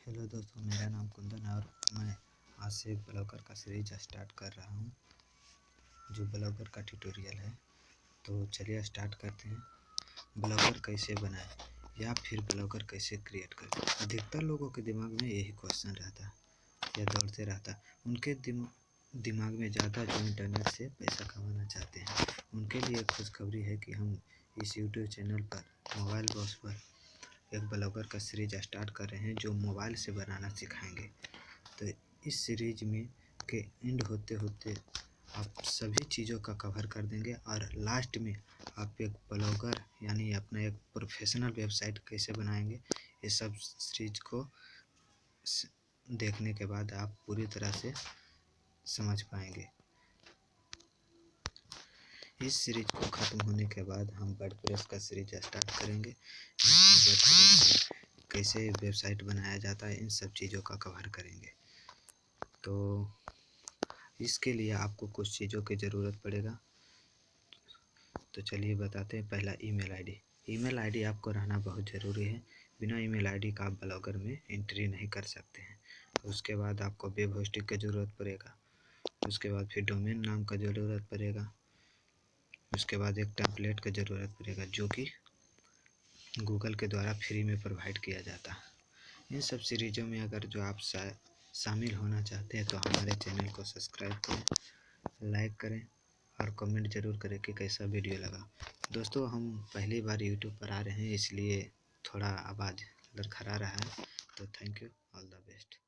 Hello दोस्तों, मेरा नाम कुंदन है और मैं आज से एक ब्लॉगर का सीरीज स्टार्ट कर रहा हूं, जो ब्लॉगर का ट्यूटोरियल है। तो चलिए स्टार्ट करते हैं। ब्लॉगर कैसे बनाएं या फिर ब्लॉगर कैसे क्रिएट करें। अधिकतर लोगों के दिमाग में यही क्वेश्चन रहता है या दौड़ते रहता है। उनके दिमाग में ज़्यादा जो इंटरनेट से पैसा कमाना चाहते हैं, उनके लिए खुशखबरी है कि हम इस यूट्यूब चैनल पर मोबाइल बॉस पर एक ब्लॉगर का सीरीज स्टार्ट कर रहे हैं, जो मोबाइल से बनाना सिखाएंगे। तो इस सीरीज में के एंड होते होते आप सभी चीज़ों का कवर कर देंगे और लास्ट में आप एक ब्लॉगर यानी अपना एक प्रोफेशनल वेबसाइट कैसे बनाएंगे, ये सब सीरीज को देखने के बाद आप पूरी तरह से समझ पाएंगे। इस सीरीज को ख़त्म होने के बाद हम वर्डप्रेस का सीरीज स्टार्ट करेंगे, वर्डप्रेस कैसे वेबसाइट बनाया जाता है, इन सब चीज़ों का कवर करेंगे। तो इसके लिए आपको कुछ चीज़ों की ज़रूरत पड़ेगा। तो चलिए बताते हैं। पहला ईमेल आईडी आपको रहना बहुत ज़रूरी है। बिना ईमेल आईडी का आप ब्लॉगर में एंट्री नहीं कर सकते हैं। उसके बाद आपको वेब होस्टिंग की ज़रूरत पड़ेगा। उसके बाद फिर डोमेन नाम का ज़रूरत पड़ेगा। उसके बाद एक टेम्पलेट का ज़रूरत पड़ेगा, जो कि गूगल के द्वारा फ्री में प्रोवाइड किया जाता है। इन सब सीरीज़ों में अगर जो आप शामिल होना चाहते हैं तो हमारे चैनल को सब्सक्राइब करें, लाइक करें और कमेंट ज़रूर करें कि कैसा वीडियो लगा। दोस्तों, हम पहली बार यूट्यूब पर आ रहे हैं, इसलिए थोड़ा आवाज़ लड़खड़ा रहा है। तो thank you, all the best.